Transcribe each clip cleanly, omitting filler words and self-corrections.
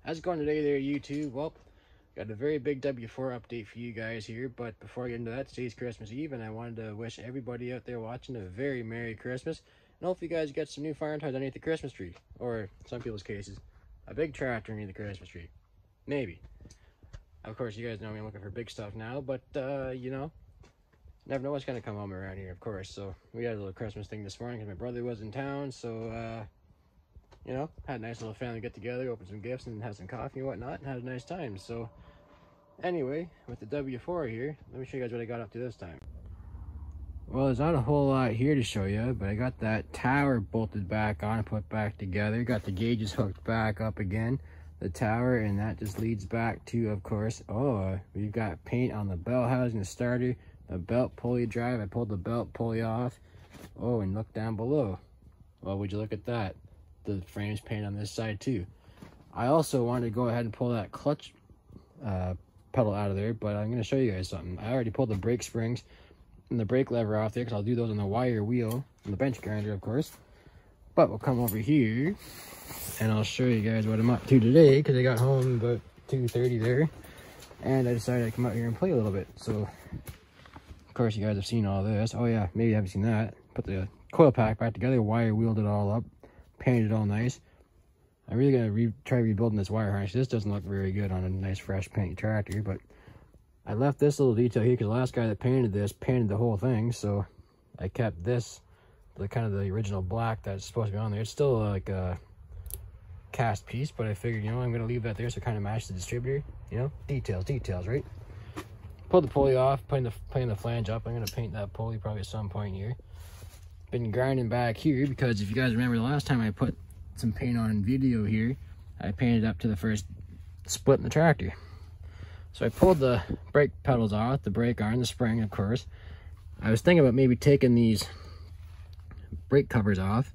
How's it going today there, YouTube? Well, got a very big W4 update for you guys here, but before I get into that, today's Christmas Eve, and I wanted to wish everybody out there watching a very Merry Christmas, and hopefully you guys get some new fire ties underneath the Christmas tree, or some people's cases, a big tractor underneath the Christmas tree. Maybe. Of course, you guys know me, I'm looking for big stuff now, but, you know, never know what's going to come home around here, of course. So, we had a little Christmas thing this morning because my brother was in town, so, you know, had a nice little family get together, opened some gifts and had some coffee and whatnot, and had a nice time. So, anyway, with the W4 here, let me show you guys what I got up to this time. Well, there's not a whole lot here to show you, but I got that tower bolted back on and put back together. Got the gauges hooked back up again, the tower, and that just leads back to, of course, we've got paint on the bell housing, the starter, the belt pulley drive. I pulled the belt pulley off. Oh, and look down below. Well, would you look at that? The frame's painted on this side too. I also wanted to go ahead and pull that clutch pedal out of there, but I'm going to show you guys something. I already pulled the brake springs and the brake lever off there because I'll do those on the wire wheel and the bench grinder, of course. But we'll come over here and I'll show you guys what I'm up to today, because I got home about 2:30 there and I decided I'd come out here and play a little bit. So of course you guys have seen all this. Oh yeah, maybe you haven't seen that. Put the coil pack back together, wire wheeled it all up, painted it all nice. I'm really gonna try rebuilding this wire harness. This doesn't look very good on a nice fresh paint tractor, but I left this little detail here because the last guy that painted this painted the whole thing, so I kept this, the kind of the original black that's supposed to be on there. It's still like a cast piece, but I figured, you know, I'm gonna leave that there so it kind of matches the distributor. You know, details, right? Pulled the pulley off, putting the flange up. I'm gonna paint that pulley probably at some point here. Been grinding back here because if you guys remember the last time I put some paint on in video here, I painted up to the first split in the tractor. So I pulled the brake pedals off, the brake arm, the spring, of course. I was thinking about maybe taking these brake covers off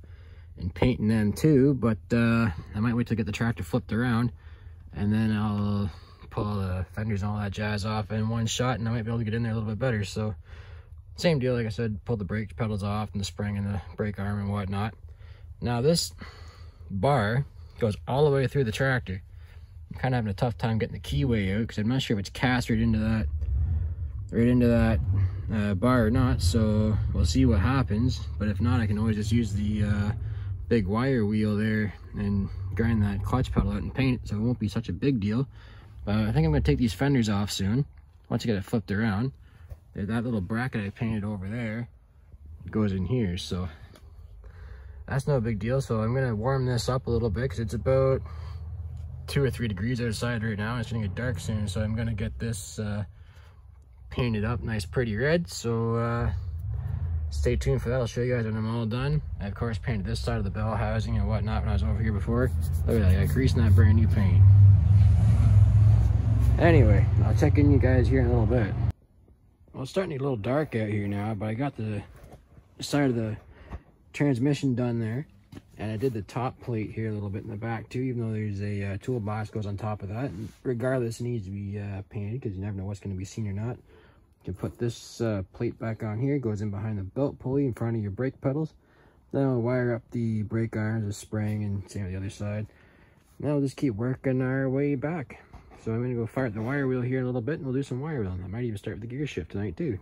and painting them too, but I might wait to get the tractor flipped around and then I'll pull all the fenders and all that jazz off in one shot, and I might be able to get in there a little bit better. So same deal, like I said, pull the brake pedals off and the spring and the brake arm and whatnot. Now this bar goes all the way through the tractor. I'm kind of having a tough time getting the keyway out because I'm not sure if it's cast right into that bar or not, so we'll see what happens. But if not, I can always just use the big wire wheel there and grind that clutch pedal out and paint it, so it won't be such a big deal. I think I'm going to take these fenders off soon once I get it flipped around. That little bracket I painted over there goes in here, so that's no big deal. So I'm gonna warm this up a little bit because it's about 2 or 3 degrees outside right now. It's gonna get dark soon, so I'm gonna get this painted up nice pretty red. So stay tuned for that. I'll show you guys when I'm all done. I of course painted this side of the bell housing and whatnot when I was over here before. Look at that, I got grease in that brand new paint. Anyway, I'll check in you guys here in a little bit. Well, it's starting to get a little dark out here now, but I got the side of the transmission done there, and I did the top plate here a little bit in the back too, even though there's a toolbox goes on top of that. And regardless, it needs to be painted because you never know what's going to be seen or not. You can put this plate back on here, goes in behind the belt pulley in front of your brake pedals. Then I'll wire up the brake arms, the spring, and same on the other side. Now we'll just keep working our way back. So I'm going to go fire up the wire wheel here in a little bit, and we'll do some wire wheeling. I might even start with the gear shift tonight too.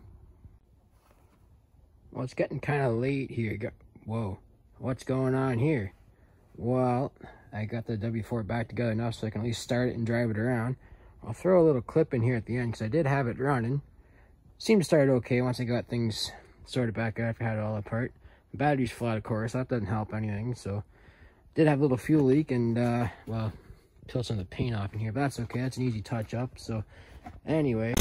Well, it's getting kind of late here. Whoa, what's going on here? Well, I got the W4 back together enough so I can at least start it and drive it around. I'll throw a little clip in here at the end because I did have it running. Seemed to start okay once I got things sorted back out after I had it all apart. The battery's flat, of course. That doesn't help anything. So, did have a little fuel leak and, well, peel some of the paint off in here, but that's okay. That's an easy touch up. So, anyway.